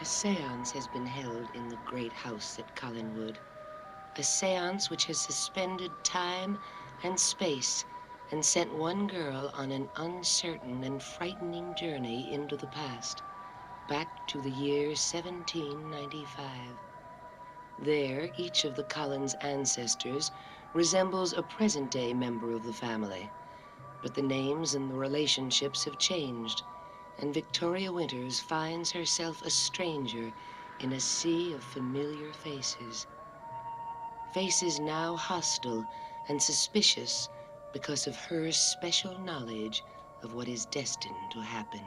A seance has been held in the great house at Collinwood. A seance which has suspended time and space and sent one girl on an uncertain and frightening journey into the past, back to the year 1795. There, each of the Collins ancestors resembles a present-day member of the family, but the names and the relationships have changed, and Victoria Winters finds herself a stranger in a sea of familiar faces. Faces now hostile and suspicious because of her special knowledge of what is destined to happen.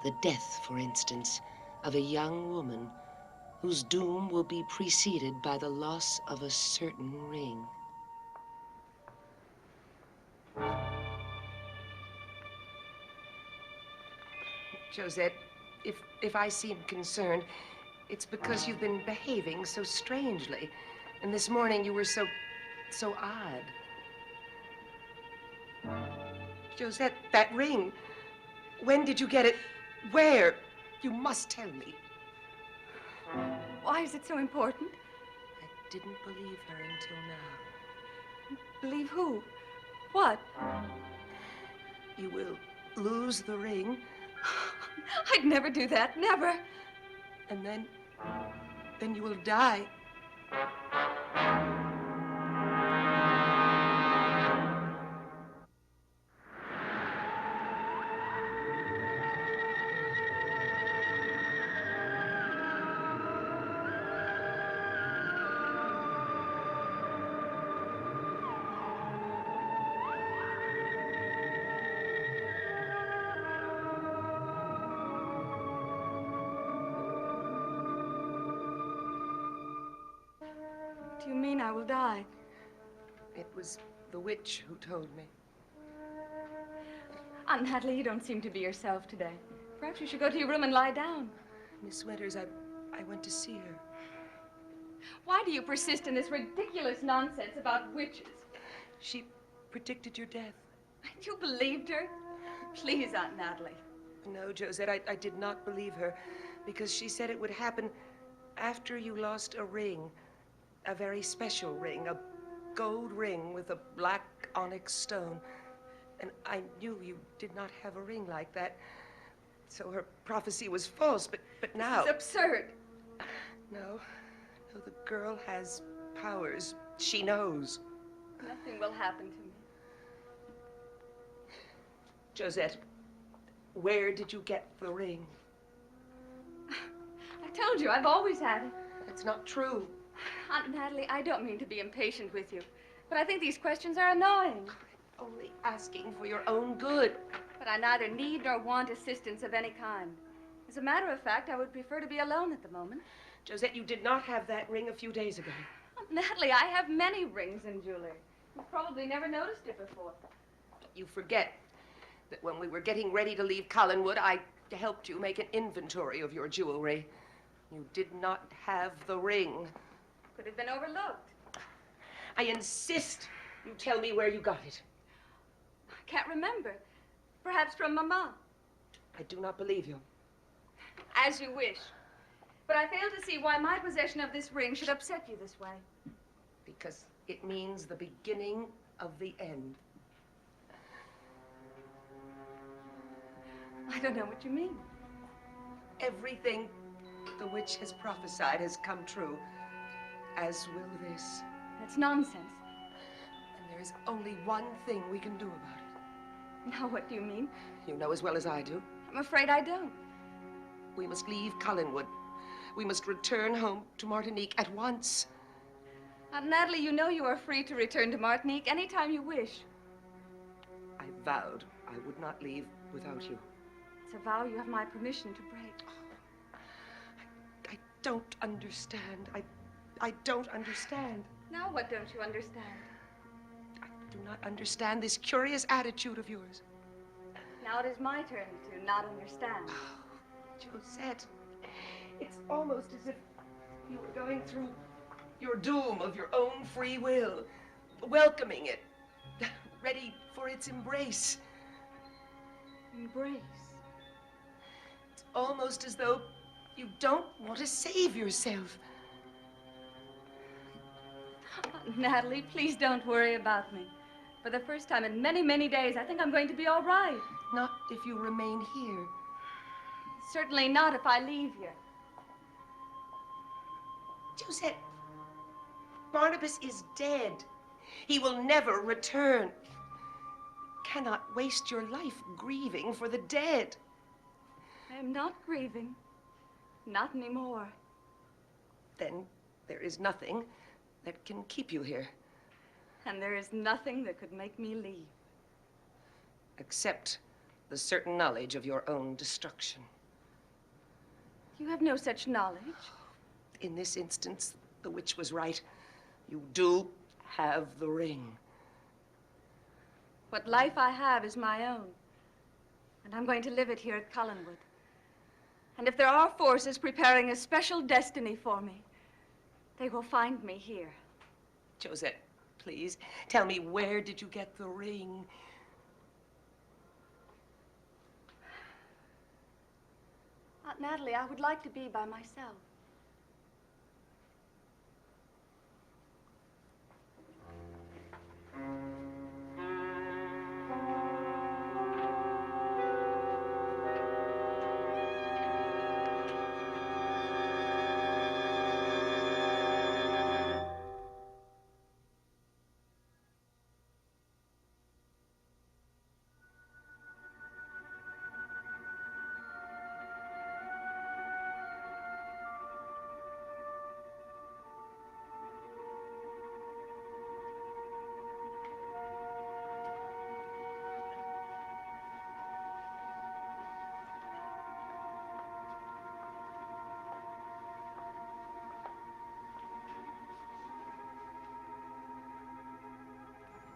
The death, for instance, of a young woman whose doom will be preceded by the loss of a certain ring. Josette, if I seem concerned, it's because you've been behaving so strangely. And this morning you were so odd. Josette, that ring, when did you get it? Where? You must tell me. Why is it so important? I didn't believe her until now. Believe who? What? You will lose the ring. I'd never do that, never. And then you will die. What do you mean I will die? It was the witch who told me. Aunt Natalie, you don't seem to be yourself today. Perhaps you should go to your room and lie down. Miss Winters, I went to see her. Why do you persist in this ridiculous nonsense about witches? She predicted your death. You believed her? Please, Aunt Natalie. No, Josette, I did not believe her because she said it would happen after you lost a ring, a very special ring, a gold ring with a black onyx stone. And I knew you did not have a ring like that. So her prophecy was false, but now... It's absurd. No, the girl has powers. She knows. Nothing will happen to me. Josette, where did you get the ring? I told you, I've always had it. That's not true. Aunt Natalie, I don't mean to be impatient with you, but I think these questions are annoying. I'm only asking for your own good. But I neither need nor want assistance of any kind. As a matter of fact, I would prefer to be alone at the moment. Josette, you did not have that ring a few days ago. Aunt Natalie, I have many rings and jewelry. You've probably never noticed it before. You forget that when we were getting ready to leave Collinwood, I helped you make an inventory of your jewelry. You did not have the ring. Could have been overlooked. I insist you tell me where you got it. I can't remember. Perhaps from Mama. I do not believe you. As you wish. But I fail to see why my possession of this ring should upset you this way. Because it means the beginning of the end. I don't know what you mean. Everything the witch has prophesied has come true, as will this. That's nonsense. And there is only one thing we can do about it. Now, what do you mean? You know as well as I do. I'm afraid I don't. We must leave Collinwood. We must return home to Martinique at once. Aunt Natalie, you know you are free to return to Martinique anytime you wish. I vowed I would not leave without you. It's a vow you have my permission to break. I don't understand. I don't understand. Now what don't you understand? I do not understand this curious attitude of yours. Now it is my turn to not understand. Oh, Josette, it's almost as if you were going through your doom of your own free will, welcoming it, ready for its embrace. Embrace? It's almost as though You don't want to save yourself. Natalie, please don't worry about me. For the first time in many, many days, I think I'm going to be all right. Not if you remain here. Certainly not if I leave here. Josette, Barnabas is dead. He will never return. Cannot waste your life grieving for the dead. I am not grieving. Not anymore. Then there is nothing that can keep you here. And there is nothing that could make me leave. Except the certain knowledge of your own destruction. You have no such knowledge. In this instance, the witch was right. You do have the ring. What life I have is my own. And I'm going to live it here at Collinwood. And if there are forces preparing a special destiny for me, they will find me here. Josette, please, tell me, where did you get the ring? Aunt Natalie, I would like to be by myself.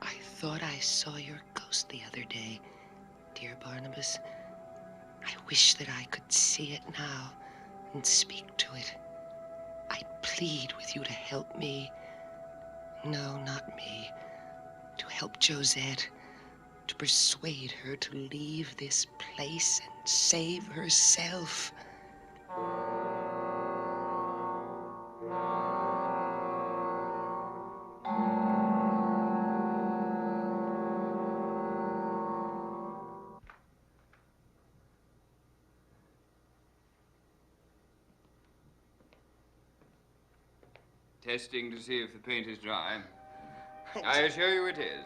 I thought I saw your ghost the other day, dear Barnabas. I wish that I could see it now and speak to it. I'd plead with you to help me. No, not me. To help Josette. To persuade her to leave this place and save herself. Testing to see if the paint is dry. I assure you it is.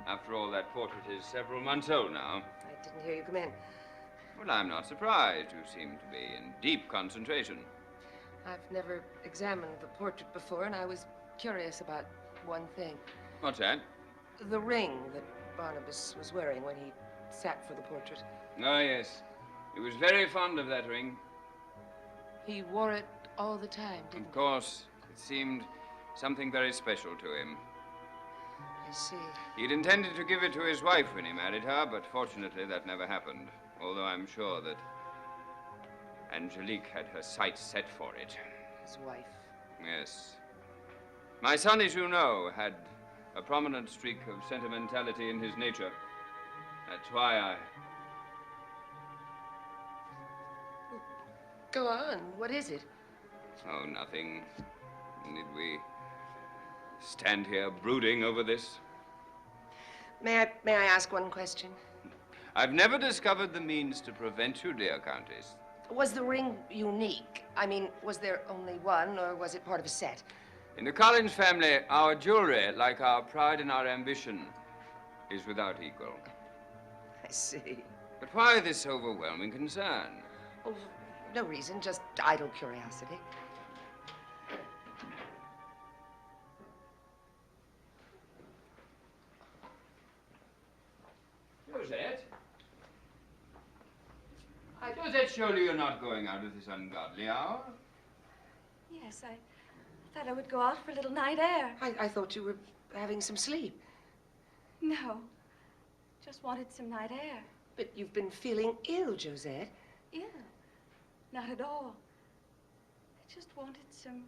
After all, that portrait is several months old now. I didn't hear you come in. Well, I'm not surprised. You seem to be in deep concentration. I've never examined the portrait before, and I was curious about one thing. What's that? The ring that Barnabas was wearing when he sat for the portrait. Oh, yes. He was very fond of that ring. He wore it all the time, didn't Of course. It seemed something very special to him. I see. He'd intended to give it to his wife when he married her, but fortunately that never happened. Although I'm sure that Angelique had her sights set for it. His wife. Yes. My son, as you know, had a prominent streak of sentimentality in his nature. That's why Go on. What is it? Oh, nothing. Need we stand here brooding over this? May I ask one question? I've never discovered the means to prevent you, dear Countess. Was the ring unique? I mean, was there only one, or was it part of a set? In the Collins family, our jewelry, like our pride and our ambition, is without equal. I see. But why this overwhelming concern? Oh, no reason, just idle curiosity. Josette? Josette, surely you're not going out at this ungodly hour? Yes, I thought I would go out for a little night air. I thought you were having some sleep. No, just wanted some night air. But you've been feeling ill, Josette. Ill? Not at all. I just wanted some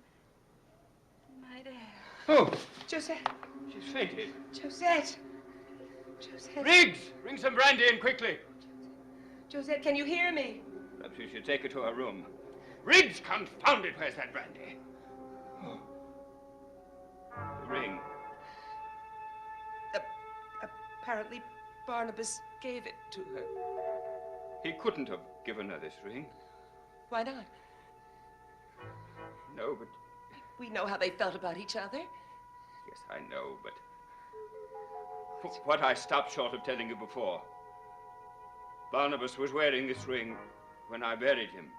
night air. Oh, Josette. she's fainted. Josette. Josette. Riggs, bring some brandy in quickly. Josette, can you hear me? Perhaps we should take her to her room. Riggs, confound it, where's that brandy? Oh. The ring. Apparently, Barnabas gave it to her. He couldn't have given her this ring. Why not? No, but... We know how they felt about each other. Yes, I know, but... What I stopped short of telling you before. Barnabas was wearing this ring when I buried him.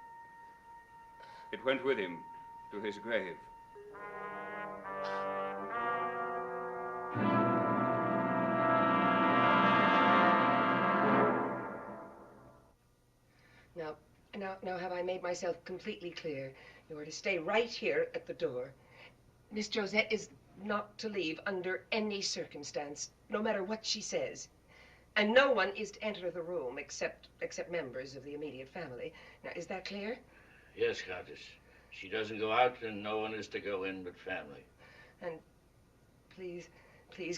It went with him to his grave. Now have I made myself completely clear? You are to stay right here at the door. Miss Josette is not to leave under any circumstance, no matter what she says. And no one is to enter the room except members of the immediate family. Now, is that clear? Yes, Countess. She doesn't go out, and no one is to go in but family. And please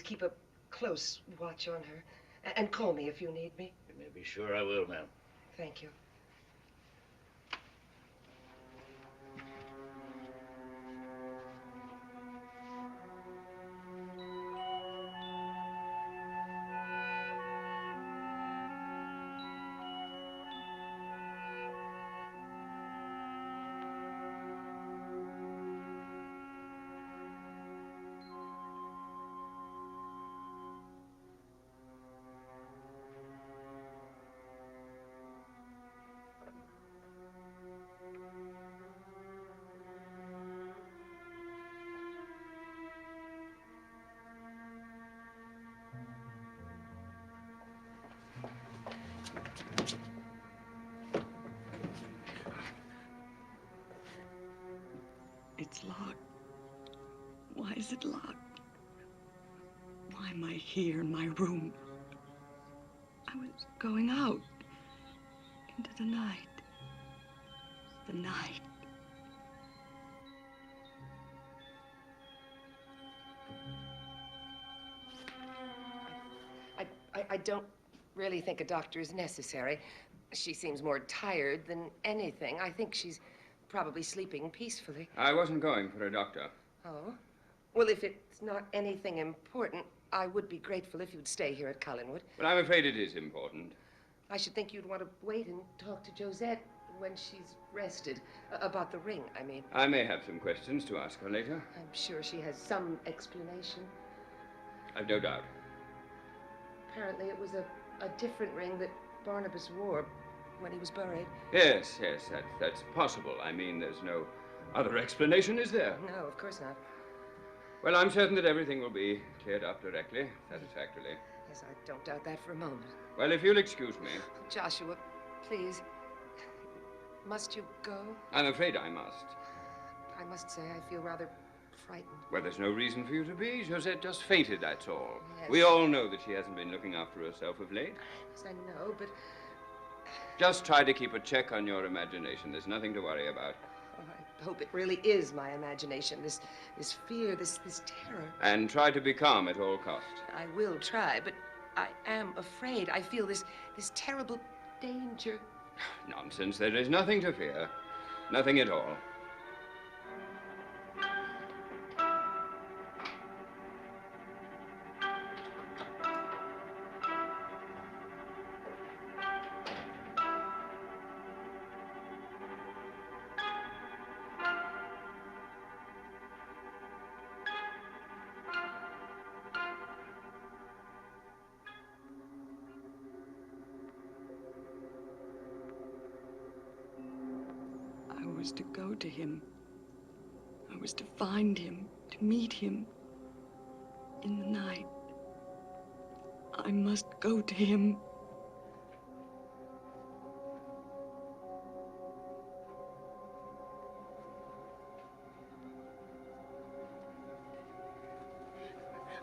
keep a close watch on her. And call me if you need me. You may be sure I will, ma'am. Thank you. It's locked. Why is it locked? Why am I here in my room? I was going out into the night. The night. I don't really think a doctor is necessary. She seems more tired than anything. I think she's probably sleeping peacefully. I wasn't going for a doctor. Oh? Well, if it's not anything important, I would be grateful if you'd stay here at Cullenwood. But I'm afraid it is important. I should think you'd want to wait and talk to Josette when she's rested. About the ring, I mean. I may have some questions to ask her later. I'm sure she has some explanation. I've no doubt. Apparently it was a different ring that Barnabas wore when he was buried. Yes, that's possible. I mean, there's no other explanation, is there? No, of course not. Well, I'm certain that everything will be cleared up directly, satisfactorily. Yes, I don't doubt that for a moment. Well, if you'll excuse me. Joshua, please. Must you go? I'm afraid I must. I must say, I feel rather frightened. Well, there's no reason for you to be. Josette just fainted, that's all. Yes. We all know that she hasn't been looking after herself of late. Yes, I know, but... Just try to keep a check on your imagination. There's nothing to worry about. Oh, I hope it really is my imagination, this fear, this terror. And try to be calm at all costs. I will try, but I am afraid. I feel this terrible danger. Nonsense. There is nothing to fear. Nothing at all. I was to go to him. I was to find him, to meet him in the night. I must go to him.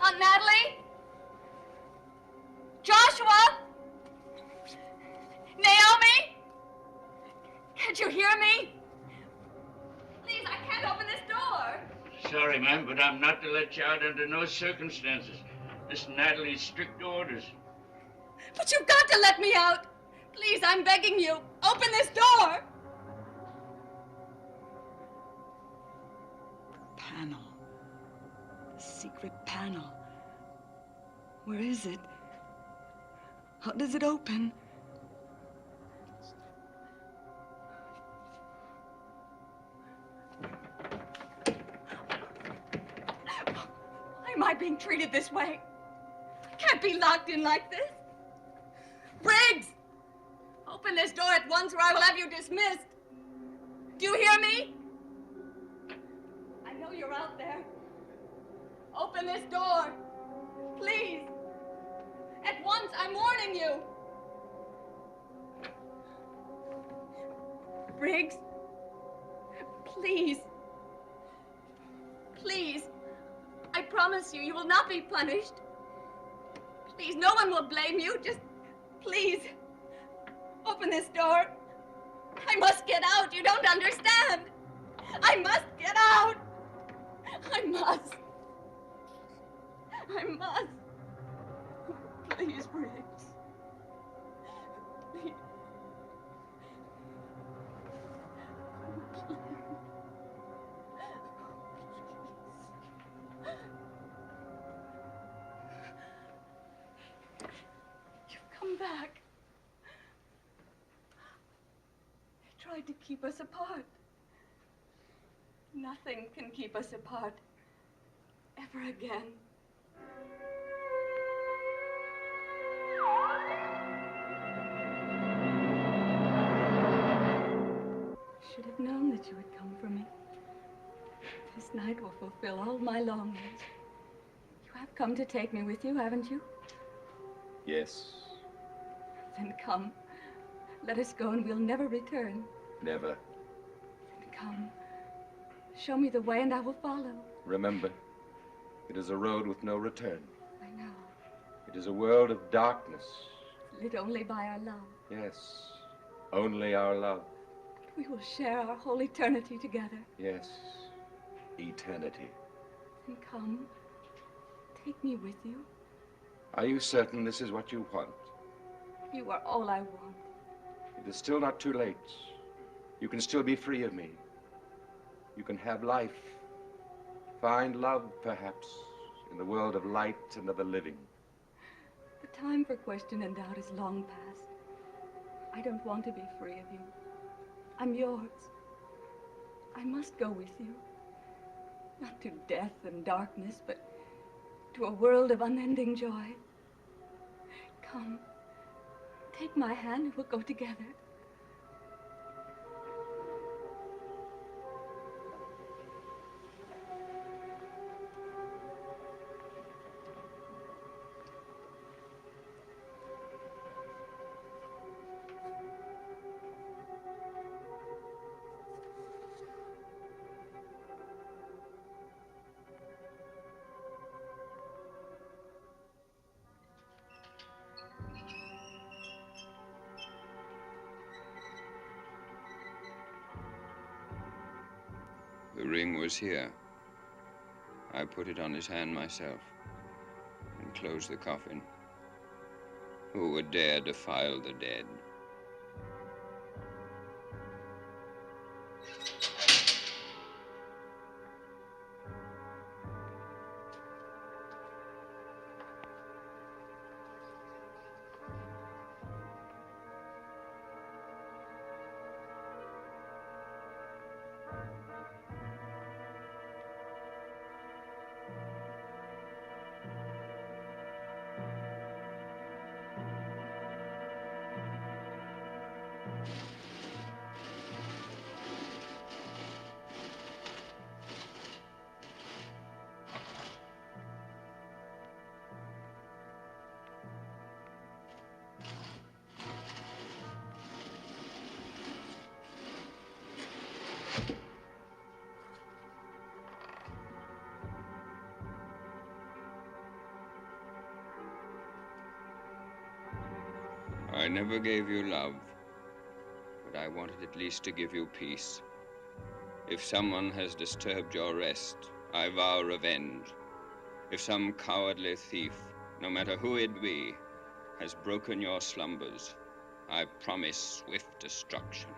Aunt Natalie? Joshua? Naomi? Can't you hear me? Please, I can't open this door. Sorry, ma'am, but I'm not to let you out under no circumstances. This Natalie's strict orders. But you've got to let me out. Please, I'm begging you. Open this door. panel. The secret panel. Where is it? How does it open? Why am I being treated this way? I can't be locked in like this. Briggs! Open this door at once or I will have you dismissed. Do you hear me? I know you're out there. Open this door. Please. At once, I'm warning you. Briggs. Please. Please. I promise you, you will not be punished. Please, no one will blame you. Just, please. Open this door. I must get out. You don't understand. I must get out. I must. I must. Please, Briggs. Please. You've come back. They tried to keep us apart. Nothing can keep us apart ever again. I should have known that you would come for me. This night will fulfill all my longings. You have come to take me with you, haven't you? Yes. Then come. Let us go and we'll never return. Never. Then come. Show me the way and I will follow. Remember, it is a road with no return. I know. It is a world of darkness. Lit only by our love. Yes. Only our love. We will share our whole eternity together. Yes. Eternity. Then come. Take me with you. Are you certain this is what you want? You are all I want. It is still not too late. You can still be free of me. You can have life. Find love, perhaps, in the world of light and of the living. The time for question and doubt is long past. I don't want to be free of you. I'm yours. I must go with you. Not to death and darkness, but to a world of unending joy. Come. Take my hand and we'll go together. The ring was here. I put it on his hand myself and closed the coffin. Who would dare defile the dead? I never gave you love, but I wanted at least to give you peace. If someone has disturbed your rest, I vow revenge. If some cowardly thief, no matter who it be, has broken your slumbers, I promise swift destruction.